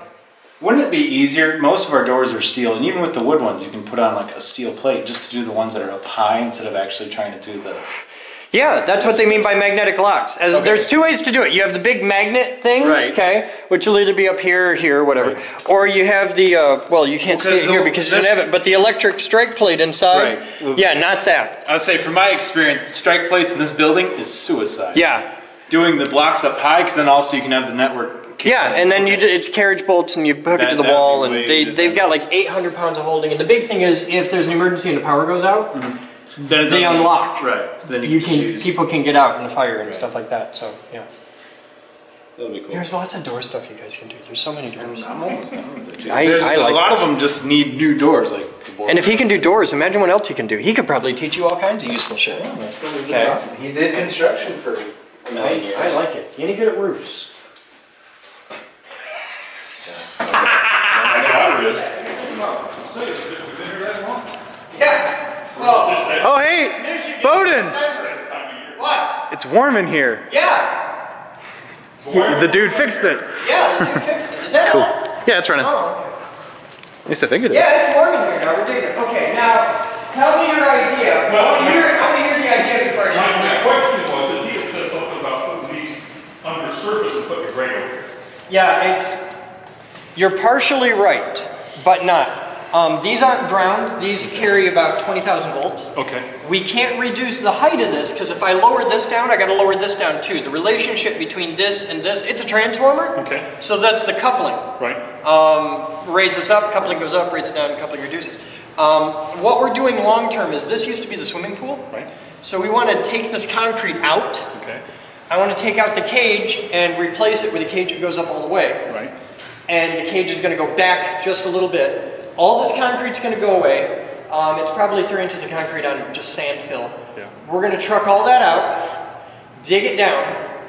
Speaker 12: Wouldn't it be easier? Most of our doors are steel, and even with the wood ones, you can put on like a steel plate just to do the ones that are up high instead of actually trying to do the.
Speaker 2: Yeah, that's what they mean by magnetic locks. There's two ways to do it. You have the big magnet thing, okay, which will either be up here or here, whatever. Right. Or you have the, well, you can't see it here because you don't have it, but the electric strike plate inside. Right. Yeah, not that.
Speaker 12: I'll say, from my experience, the strike plates in this building is suicide.
Speaker 2: Yeah.
Speaker 12: Doing the blocks up high, because then also you can have the network.
Speaker 2: Yeah, and then it's carriage bolts, and you hook it to the wall, and they've got like 800 pounds of holding. And the big thing is, if there's an emergency and the power goes out, then they unlock.
Speaker 12: Right. Then
Speaker 2: people can get out in the fire and stuff like that. So yeah.
Speaker 12: That'll be cool.
Speaker 2: There's lots of door stuff you guys can do. There's so many doors.
Speaker 12: I'm almost done with it.
Speaker 2: I like
Speaker 12: a lot of them just need new doors, like.
Speaker 2: And if he can do doors, imagine what else he can do. He could probably teach you all kinds of useful shit.
Speaker 12: Yeah, that's probably good. He did construction for 9 years.
Speaker 2: I like it. You ain't good at roofs. Yeah. Well,
Speaker 12: oh, hey, Boden!
Speaker 2: What?
Speaker 12: It's warm in here.
Speaker 2: Yeah.
Speaker 12: The dude fixed it.
Speaker 2: Yeah, the dude fixed it. Is that
Speaker 12: cool?
Speaker 2: on?
Speaker 12: Yeah, it's running.
Speaker 2: Oh, okay.
Speaker 12: At least I think it is.
Speaker 2: Yeah, it's warm in here now. We're digging it. Okay, now, tell me your idea. I want to hear the idea before I show you.
Speaker 9: My question was, that he had said something about putting these under surface and putting a grate over here.
Speaker 2: Yeah, you're partially right, but not. These aren't ground. These carry about 20,000 volts.
Speaker 9: Okay.
Speaker 2: We can't reduce the height of this because if I lower this down, I got to lower this down too. The relationship between this and this, it's a transformer.
Speaker 9: Okay.
Speaker 2: So that's the coupling.
Speaker 9: Right.
Speaker 2: Raise this up, coupling goes up, raise it down, coupling reduces. What we're doing long term is this used to be the swimming pool.
Speaker 9: Right.
Speaker 2: So we want to take this concrete out.
Speaker 9: Okay.
Speaker 2: I want to take out the cage and replace it with a cage that goes up all the way.
Speaker 9: Right.
Speaker 2: And the cage is going to go back just a little bit. All this concrete's going to go away. It's probably 3 inches of concrete on just sand fill.
Speaker 9: Yeah.
Speaker 2: We're going to truck all that out, dig it down,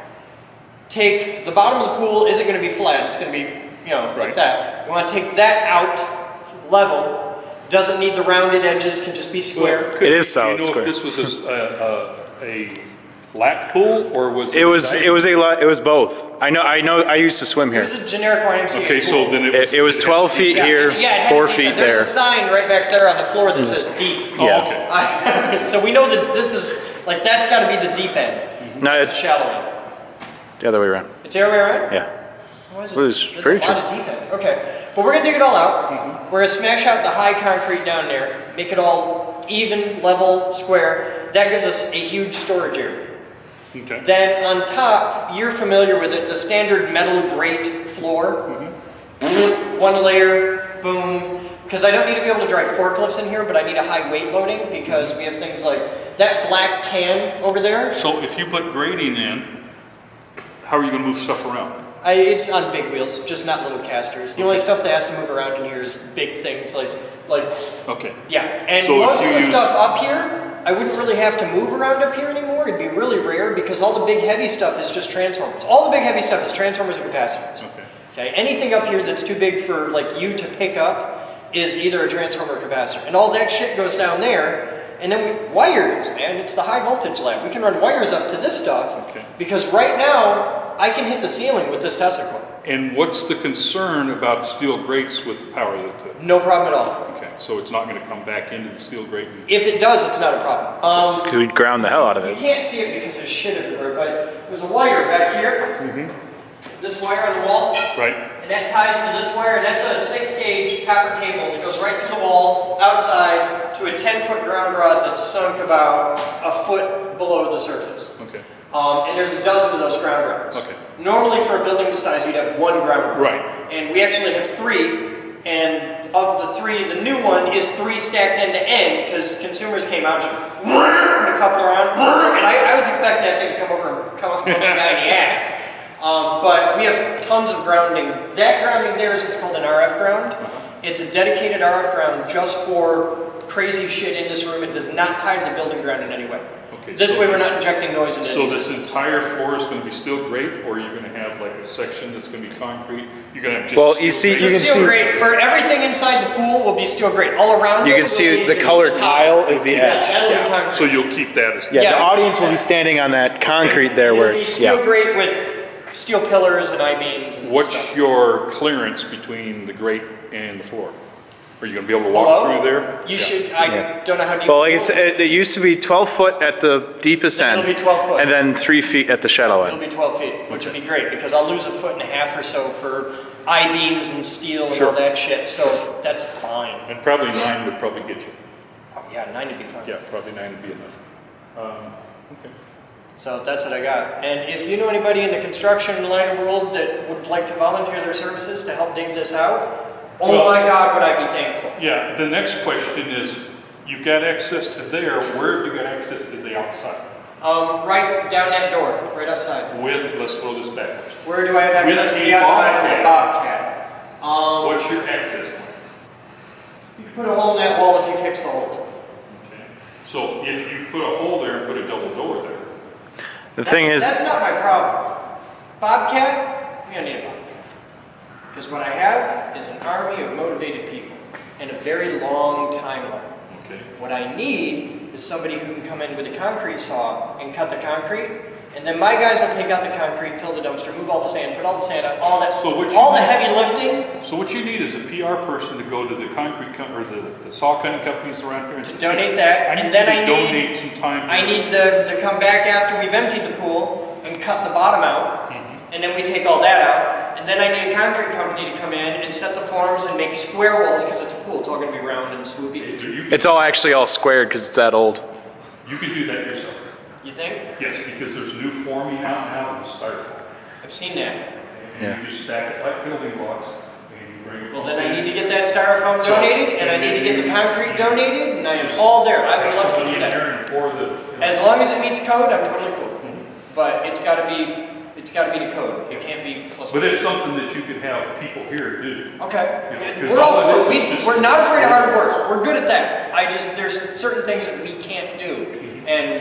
Speaker 2: take the bottom of the pool isn't going to be flat. It's going to be, like that. We want to take that out level. Doesn't need the rounded edges, can just be square.
Speaker 12: It is solid square.
Speaker 9: Do you know if this was a lap pool or was
Speaker 12: it was both. I know I used to swim here.
Speaker 2: It was a generic YMCA
Speaker 9: Okay,
Speaker 2: pool.
Speaker 9: so then
Speaker 12: it was 12 feet here, 4 feet there.
Speaker 2: There's a sign right back there on the floor that says deep.
Speaker 9: Oh, okay.
Speaker 2: So we know that this is, like, that's got to be the deep end.
Speaker 12: No,
Speaker 2: it's shallow end.
Speaker 12: The other way around.
Speaker 2: It's the other way around?
Speaker 12: Yeah.
Speaker 2: There's
Speaker 12: pretty
Speaker 2: a lot of deep end. Okay. But we're going to dig it all out. We're going to smash out the high concrete down there, make it all even, level, square. That gives us a huge storage area.
Speaker 9: Okay.
Speaker 2: Then on top, you're familiar with it, the standard metal grate floor. One layer, boom. Because I don't need to be able to drive forklifts in here, but I need a high weight loading because we have things like that black can over there.
Speaker 9: So if you put grading in, how are you going to move stuff around?
Speaker 2: It's on big wheels, just not little casters. The only stuff that has to move around in here is big things like
Speaker 9: okay.
Speaker 2: Yeah, and so most of the stuff up here, I wouldn't really have to move around up here anymore. It'd be really rare because all the big heavy stuff is just transformers. All the big heavy stuff is transformers and capacitors. Okay. Anything up here that's too big for like you to pick up is either a transformer or capacitor. And all that shit goes down there, and then wires, man. It's the high voltage lab. We can run wires up to this stuff because right now I can hit the ceiling with this Tesla coil.
Speaker 9: And what's the concern about steel grates with the power that?
Speaker 2: No problem at all.
Speaker 9: Okay, so it's not going to come back into the steel grate?
Speaker 2: If it does, it's not a problem.
Speaker 12: Because we'd ground the hell out of it.
Speaker 2: You can't see it because there's shit everywhere, but there's a wire back here. This wire on the wall.
Speaker 9: Right.
Speaker 2: And that ties to this wire, and that's a 6-gauge copper cable that goes right through the wall, outside, to a 10-foot ground rod that's sunk about a foot below the surface.
Speaker 9: Okay.
Speaker 2: And there's a dozen of those ground rods.
Speaker 9: Okay.
Speaker 2: Normally for a building this size, you'd have one ground rod.
Speaker 9: Right.
Speaker 2: And we actually have 3, and of the three, the new one is 3 stacked end to end because consumers came out and just put a coupler on, and I was expecting that thing to come over and come up the guy in the ass. But we have tons of grounding. That grounding there is what's called an RF ground. It's a dedicated RF ground just for crazy shit in this room. It does not tie to the building ground in any way.
Speaker 9: Okay,
Speaker 2: This way we're not injecting noise into it.
Speaker 9: So this entire floor is going to be steel grate, or you're going to have like a section that's going to be concrete? You're going to have just
Speaker 12: Well, you see, you can
Speaker 2: steel
Speaker 12: see
Speaker 2: grate. For everything inside the pool will be steel grate. All around
Speaker 12: you
Speaker 2: it
Speaker 12: can
Speaker 2: will
Speaker 12: see
Speaker 2: be
Speaker 12: the colored tile is the edge.
Speaker 2: that'll be concrete.
Speaker 9: So you'll keep that as
Speaker 12: Yeah, the audience will be standing on that concrete there where
Speaker 2: It'll be
Speaker 12: it's
Speaker 2: steel grate with steel pillars and I-beams. And
Speaker 9: What's
Speaker 2: stuff.
Speaker 9: your clearance between the grate and the floor? Are you going to be able to walk through there?
Speaker 2: You should. I don't know how deep.
Speaker 12: Well, like I said, it used to be 12 foot at the deepest end.
Speaker 2: It'll be 12 foot.
Speaker 12: And then 3 feet at the shallow
Speaker 2: It'll
Speaker 12: end.
Speaker 2: be 12 feet, which would be great because I'll lose 1.5 feet or so for I-beams and steel and
Speaker 9: Sure.
Speaker 2: all that shit. So that's fine.
Speaker 9: And probably 9 would probably get you.
Speaker 2: Oh, yeah, 9 would be fine.
Speaker 9: Yeah, probably 9 would be enough. Okay.
Speaker 2: So that's what I got. And if you know anybody in the construction line of world that would like to volunteer their services to help dig this out, oh my God, would I be thankful.
Speaker 9: Yeah, the next question is, you've got access to there, where have you got access to the outside?
Speaker 2: Right down that door, right outside.
Speaker 9: With, let's throw this back.
Speaker 2: Where do I have access to
Speaker 9: With
Speaker 2: the
Speaker 9: a
Speaker 2: outside of the
Speaker 9: Bobcat.
Speaker 2: Bobcat?
Speaker 9: What's your access point?
Speaker 2: You can put a hole in that wall if you fix the hole.
Speaker 9: Okay. So if you put a hole there and put a double door there.
Speaker 12: The thing is,
Speaker 2: That's not my problem. Bobcat, we don't need a Bobcat. Because what I have is an army of motivated people and a very long timeline.
Speaker 9: Okay.
Speaker 2: What I need is somebody who can come in with a concrete saw and cut the concrete, and then my guys will take out the concrete, fill the dumpster, move all the sand, put all the sand out, all that, all the heavy lifting.
Speaker 9: So what you need is a PR person to go to the concrete company, or the saw cutting companies around here and say,
Speaker 2: Donate that, and then I
Speaker 9: donate some time.
Speaker 2: I need them to come back after we've emptied the pool and cut the bottom out, and then we take all that out. And then I need a concrete company to come in and set the forms and make square walls because it's a pool. It's all going to be round and swoopy.
Speaker 12: it's all actually all squared because it's that old.
Speaker 9: You can do that yourself.
Speaker 2: You think?
Speaker 9: Yes, because there's new forming out now with styrofoam.
Speaker 2: I've seen that.
Speaker 9: And you just stack it like building blocks. And you bring it
Speaker 2: Well, then I need to get that styrofoam donated, and I need to get the concrete donated, and I am all there. I would love to do that. As long as it meets code, I'm totally cool. But it's got to be the code. It can't be close.
Speaker 9: But it's something that you could have people here do.
Speaker 2: Okay.
Speaker 9: You know,
Speaker 2: We're all for
Speaker 9: all
Speaker 2: it.
Speaker 9: it is just-
Speaker 2: We're not afraid of hard work. We're good at that. There's certain things that we can't do, and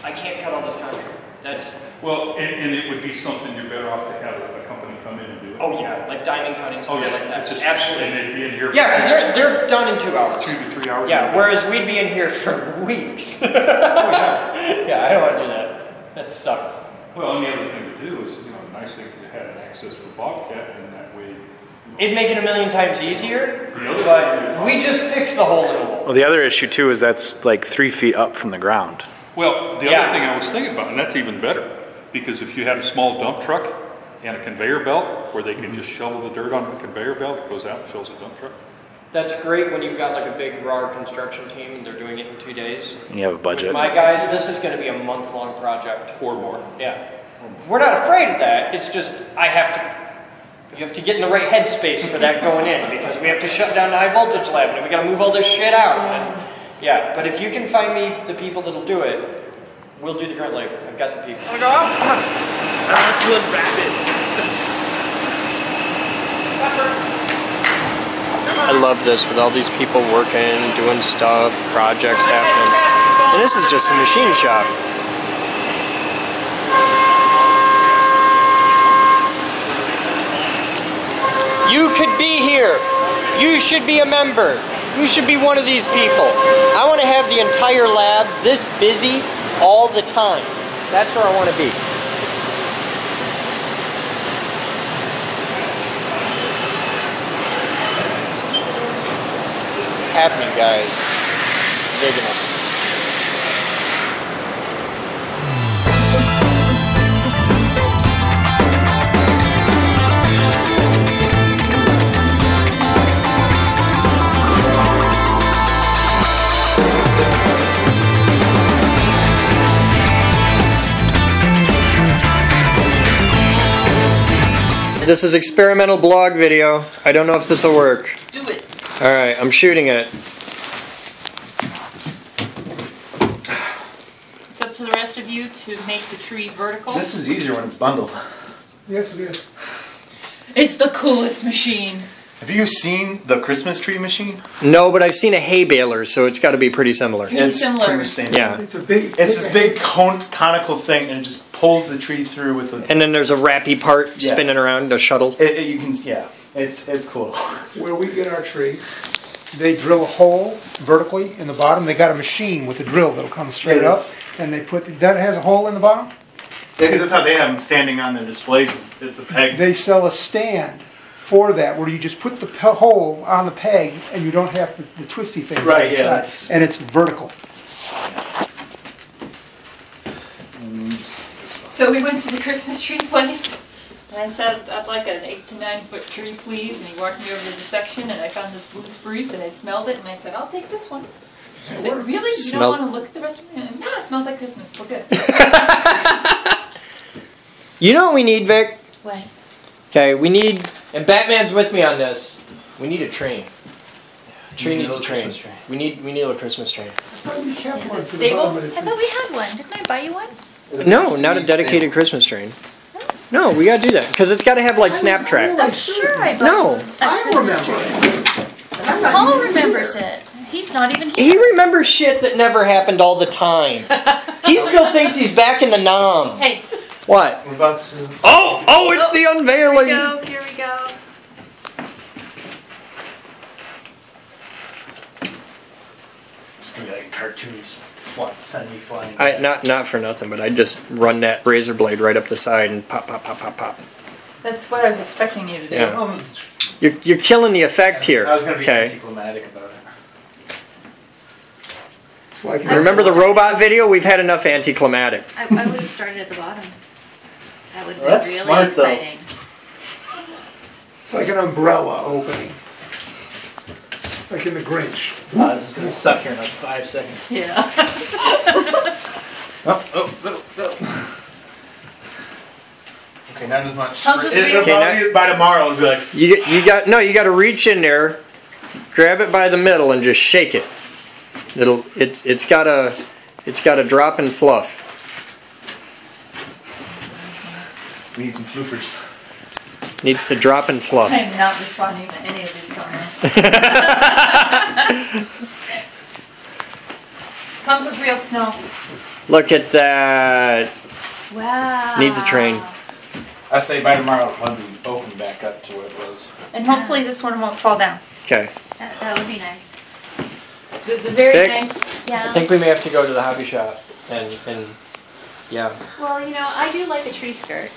Speaker 2: I can't cut all this concrete. That's.
Speaker 9: Well, and it would be something you're better off to have a company come in and do it.
Speaker 2: Oh yeah, like diamond cutting, something like that.
Speaker 9: Just,
Speaker 2: Absolutely.
Speaker 9: And they'd be in here.
Speaker 2: Yeah, because they're done in 2 hours.
Speaker 9: 2 to 3 hours.
Speaker 2: Yeah, whereas we'd be in here for weeks. Yeah, I don't want to do that. That sucks.
Speaker 9: Well, and the other thing to do is, nice thing if you had an access for Bobcat, and that way.
Speaker 2: It'd make it a million times easier, but we just fixed the hole in the wall.
Speaker 12: Well, the other issue too is that's like 3 feet up from the ground.
Speaker 9: Well, the other thing I was thinking about, and that's even better, because if you had a small dump truck and a conveyor belt where they can just shovel the dirt on the conveyor belt, it goes out and fills a dump truck.
Speaker 2: That's great when you've got like a big raw construction team and they're doing it in 2 days.
Speaker 12: And you have a budget.
Speaker 2: With my guys, this is going to be a month-long project.
Speaker 9: Or more.
Speaker 2: Yeah. We're not afraid of that. It's just you have to get in the right headspace for that going in because we have to shut down the high voltage lab and we got to move all this shit out. And, yeah, but if you can find me the people that'll do it, we'll do the grunt labor. I've got the people.
Speaker 4: Go up, come on. That's really rapid.
Speaker 2: I love this with all these people working, doing stuff, projects happening. And this is just the machine shop. You could be here. You should be a member. You should be one of these people. I want to have the entire lab this busy all the time. That's where I want to be. It's happening, guys. Digging it. This is experimental blog video. I don't know if this will work.
Speaker 5: Do it.
Speaker 2: Alright, I'm shooting it.
Speaker 5: It's up to the rest of you to make the tree vertical.
Speaker 12: This is easier when it's bundled.
Speaker 11: Yes, it is.
Speaker 5: It's the coolest machine.
Speaker 12: Have you seen the Christmas tree machine?
Speaker 2: No, but I've seen a hay baler, so it's got to be pretty similar.
Speaker 12: It's
Speaker 5: similar.
Speaker 12: pretty the same.
Speaker 2: Yeah.
Speaker 11: It's a big.
Speaker 12: It's this big conical thing, and it just pulls the tree through with the.
Speaker 2: And then there's a wrappy part spinning around, a shuttle.
Speaker 12: You can, yeah. It's cool.
Speaker 11: Where we get our tree, they drill a hole vertically in the bottom. They got a machine with a drill that'll come straight up, and they put that has a hole in the bottom.
Speaker 12: Yeah, because that's how they have them standing on the displays. It's a peg.
Speaker 11: They sell a stand for that where you just put the hole on the peg and you don't have the twisty things on the side. And it's vertical.
Speaker 5: So we went to the Christmas tree place, and I set up like an 8 to 9 foot tree, please, and he walked me over to the section, and I found this blue spruce, and I smelled it, and I said, I'll take this one. He said, really? You don't want to look at the rest of it? No, it smells like Christmas. We're good.
Speaker 2: You know what we need, Vic?
Speaker 5: What?
Speaker 2: Okay, we need, and Batman's with me on this. We need a train. A tree needs a train. We need a Christmas train.
Speaker 5: Is it stable? I thought we had one. Didn't I buy you one?
Speaker 2: No, not a dedicated Christmas train. No, we gotta do that because it's got to have like snap track.
Speaker 5: I'm sure I bought
Speaker 2: No,
Speaker 5: a Christmas tree. Paul remembers it. He's not even here.
Speaker 2: He remembers shit that never happened all the time. He still thinks he's back in the nom.
Speaker 5: Hey.
Speaker 2: What?
Speaker 12: We're about to.
Speaker 2: Oh! It's the unveiling.
Speaker 5: Here we go.
Speaker 12: It's gonna be like a cartoon. Send me flying.
Speaker 2: Not for nothing, but I just run that razor blade right up the side and pop, pop, pop, pop, pop.
Speaker 5: That's what I was expecting you to do.
Speaker 2: Yeah. You're killing the effect here.
Speaker 12: I was gonna be
Speaker 2: okay.
Speaker 12: anticlimactic about it.
Speaker 11: It's like
Speaker 2: Remember the robot video? We've had enough anticlimactic.
Speaker 14: I would have started at the bottom. That would have been
Speaker 12: That's
Speaker 14: really
Speaker 12: smart,
Speaker 14: exciting.
Speaker 11: It's like an umbrella opening. Like in the Grinch.
Speaker 12: This is gonna suck here in like 5 seconds.
Speaker 5: Yeah.
Speaker 12: Okay, not as much.
Speaker 5: I'll just
Speaker 12: It'll probably be by tomorrow. It'll be like
Speaker 2: You got to reach in there, grab it by the middle, and just shake it. It's got a drop and fluff.
Speaker 12: we need some floofers.
Speaker 2: Needs to drop and fluff.
Speaker 5: I'm not responding to any of these comments. Comes with real snow.
Speaker 2: Look at that.
Speaker 5: Wow.
Speaker 2: Needs a train.
Speaker 12: I say by tomorrow it'll be open back up to where it was.
Speaker 5: And hopefully this one won't fall down.
Speaker 2: Okay.
Speaker 14: That would be nice.
Speaker 5: The very
Speaker 2: Vic?
Speaker 5: nice.
Speaker 14: Yeah.
Speaker 2: I think we may have to go to the hobby shop and yeah.
Speaker 14: Well, you know, I do like a tree skirt.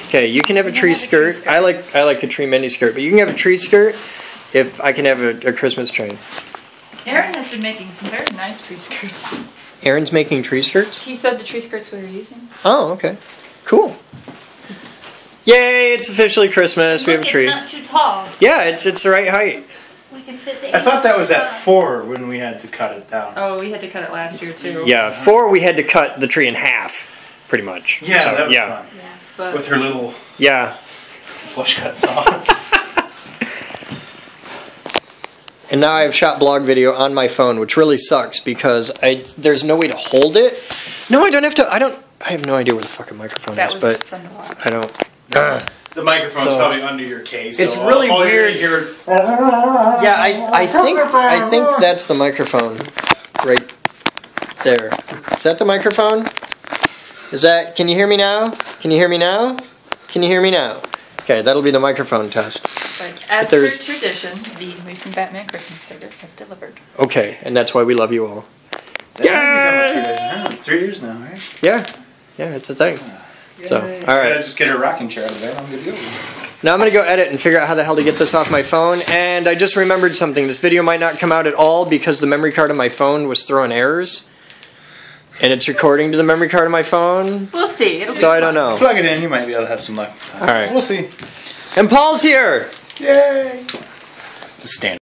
Speaker 2: Okay, you can have a tree skirt. I like a tree mini skirt, but you can have a tree skirt if I can have a Christmas train.
Speaker 5: Aaron has been making some very nice tree skirts.
Speaker 2: Aaron's making tree skirts?
Speaker 5: He said the tree skirts we were using.
Speaker 2: Oh, okay. Cool. Yay, it's officially Christmas. We have a tree.
Speaker 14: It's not too tall.
Speaker 2: Yeah, it's the right height.
Speaker 14: We can fit the
Speaker 12: I thought that was at 4 when we had to cut it down.
Speaker 5: Oh, we had to cut it last year too.
Speaker 2: Yeah, 4 we had to cut the tree in half, pretty much.
Speaker 12: Yeah,
Speaker 2: So,
Speaker 12: that was
Speaker 2: yeah.
Speaker 12: fun.
Speaker 5: Yeah, but
Speaker 12: With her little
Speaker 2: Yeah.
Speaker 12: flush cut saw.
Speaker 2: And now I have shot blog video on my phone, which really sucks because there's no way to hold it. No, I don't have to. I have no idea where the fucking microphone
Speaker 5: that
Speaker 2: is,
Speaker 5: was
Speaker 2: but
Speaker 5: fun to watch.
Speaker 2: I don't.
Speaker 12: The microphone's
Speaker 2: So-
Speaker 12: probably under your case.
Speaker 2: It's
Speaker 12: so
Speaker 2: really
Speaker 12: all you're
Speaker 2: weird.
Speaker 12: gonna hear-
Speaker 2: Yeah, I think that's the microphone right there. Is that the microphone? Can you hear me now? Can you hear me now? Can you hear me now? Okay, that'll be the microphone test.
Speaker 5: But as
Speaker 2: But
Speaker 5: per
Speaker 2: there's-
Speaker 5: tradition, the Moose and Batman Christmas service has delivered.
Speaker 2: Okay, and that's why we love you all.
Speaker 12: Yeah! 3 years now, right?
Speaker 2: Yeah, it's a thing. So, all
Speaker 12: Gotta
Speaker 2: right.
Speaker 12: just get her rocking chair out of there. I'm good to go.
Speaker 2: Now I'm going to go edit and figure out how the hell to get this off my phone. And I just remembered something. This video might not come out at all because the memory card on my phone was throwing errors. And it's recording to the memory card on my phone.
Speaker 5: We'll see.
Speaker 2: So I don't know.
Speaker 12: Plug it in, you might be able to have some luck.
Speaker 2: All right.
Speaker 12: We'll see.
Speaker 2: And Paul's here.
Speaker 11: Yay!
Speaker 12: Just stand.